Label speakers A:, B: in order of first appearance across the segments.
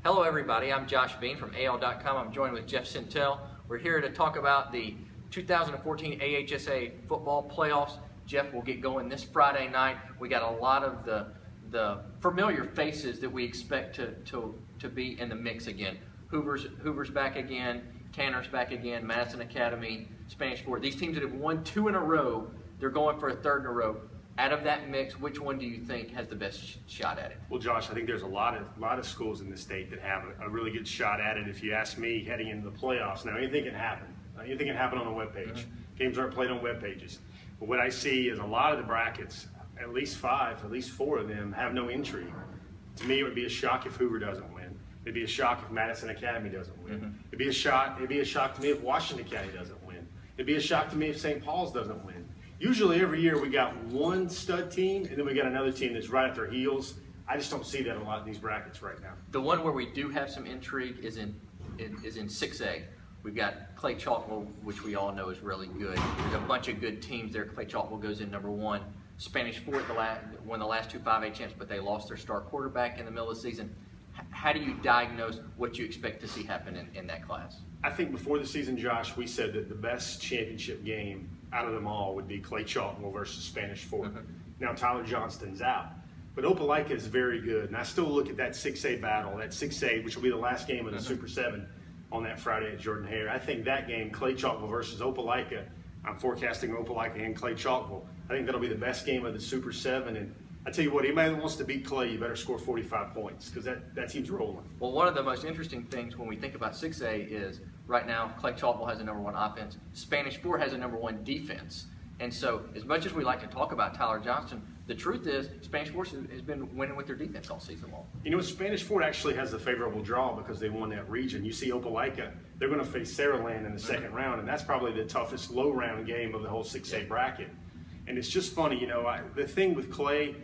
A: Hello everybody, I'm Josh Bean from AL.com. I'm joined with Jeff Sentell. We're here to talk about the 2014 AHSAA football playoffs. Jeff will get going this Friday night. We got a lot of the familiar faces that we expect to be in the mix again. Hoover's back again, Tanner's back again, Madison Academy, Spanish Fort. These teams that have won 2 in a row, they're going for a 3rd in a row. Out of that mix, which one do you think has the best shot at it?
B: Well, Josh, I think there's a lot of schools in the state that have a really good shot at it. If you ask me, heading into the playoffs, now anything can happen. Anything can happen on a web page. Games aren't played on web pages. But what I see is a lot of the brackets, at least 5, at least 4 of them have no intrigue. To me, it would be a shock if Hoover doesn't win. It'd be a shock if Madison Academy doesn't win. It'd be a shock to me if Washington County doesn't win. It'd be a shock to me if St. Paul's doesn't win. Usually every year we got one stud team and then we got another team that's right at their heels. I just don't see that in a lot of these brackets right now.
A: The one where we do have some intrigue is in 6A. We've got Clay Chalkwell, which we all know is really good. There's a bunch of good teams there. Clay Chalkwell goes in number 1. Spanish Fort won the last 2 5A champs, but they lost their star quarterback in the middle of the season. How do you diagnose what you expect to see happen in that class?
B: I think before the season, Josh, we said that the best championship game out of them all would be Clay Chalkwell versus Spanish Fort. Now Tyler Johnston's out, but Opelika is very good, and I still look at that 6A battle, that 6A, which will be the last game of the Super 7 on that Friday at Jordan-Hare. I think that game, Clay Chalkwell versus Opelika, I'm forecasting Opelika and Clay Chalkwell. I think that'll be the best game of the Super 7, and I tell you what, anybody that wants to beat Clay, you better score 45 points because that team's rolling.
A: Well, one of the most interesting things when we think about 6A is right now Clay Chalkwell has a number 1 offense. Spanish Fort has a number 1 defense. And so as much as we like to talk about Tyler Johnston, the truth is Spanish Fort has been winning with their defense all season long.
B: You know, Spanish Fort actually has a favorable draw because they won that region. You see Opelika, they're going to face Saraland in the second round, and that's probably the toughest low-round game of the whole 6A bracket. And it's just funny, you know, the thing with Clay,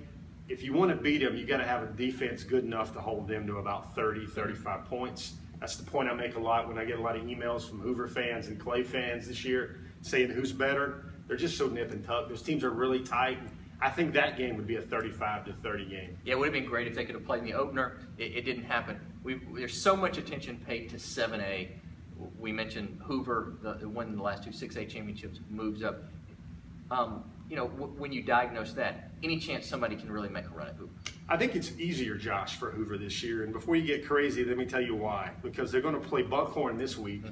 B: if you want to beat them, you got to have a defense good enough to hold them to about 30, 35 points. That's the point I make a lot when I get a lot of emails from Hoover fans and Clay fans this year saying who's better. They're just so nip and tuck. Those teams are really tight. I think that game would be a 35-30 game.
A: Yeah, it would have been great if they could have played in the opener. It didn't happen. There's so much attention paid to 7A. We mentioned Hoover, the one in the last 2 6A championships, moves up. You know, when you diagnose that, any chance somebody can really make a run at Hoover?
B: I think it's easier, Josh, for Hoover this year. And before you get crazy, let me tell you why. Because they're going to play Buckhorn this week,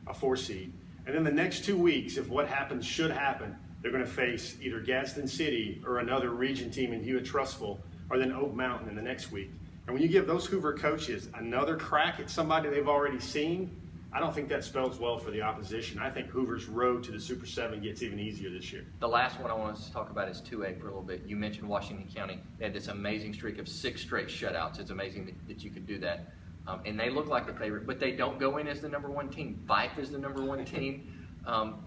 B: a 4 seed. And then the next 2 weeks, if what happens should happen, they're going to face either Gadsden City or another region team in Hewitt-Trussville, or then Oak Mountain in the next week. And when you give those Hoover coaches another crack at somebody they've already seen, I don't think that spells well for the opposition. I think Hoover's road to the Super 7 gets even easier this year.
A: The last one I want us to talk about is 2A for a little bit. You mentioned Washington County. They had this amazing streak of 6 straight shutouts. It's amazing that you could do that. And they look like the favorite, but they don't go in as the number 1 team. Fife is the number 1 team.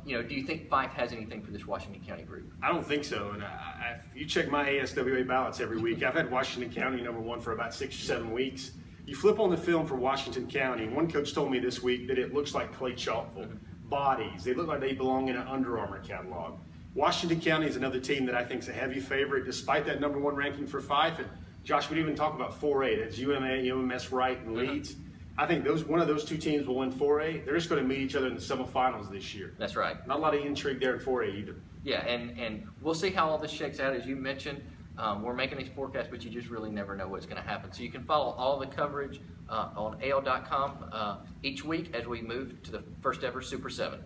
A: You know, do you think Fife has anything for this Washington County group?
B: I don't think so. And if you check my ASWA ballots every week, I've had Washington County number 1 for about 6 or 7 weeks. You flip on the film for Washington County, and one coach told me this week that it looks like Clay Chalkwell. Bodies, they look like they belong in an Under Armour catalog. Washington County is another team that I think is a heavy favorite, despite that number 1 ranking for Fife. And Josh would even talk about 4A. That's UMA, UMS Wright, and Leeds. I think one of those 2 teams will win 4A. They're just going to meet each other in the semifinals this year.
A: That's right.
B: Not a lot of intrigue there in 4A either.
A: Yeah, and we'll see how all this shakes out. As you mentioned, we're making these forecasts, but you just really never know what's going to happen. So you can follow all the coverage on AL.com each week as we move to the first ever Super 7.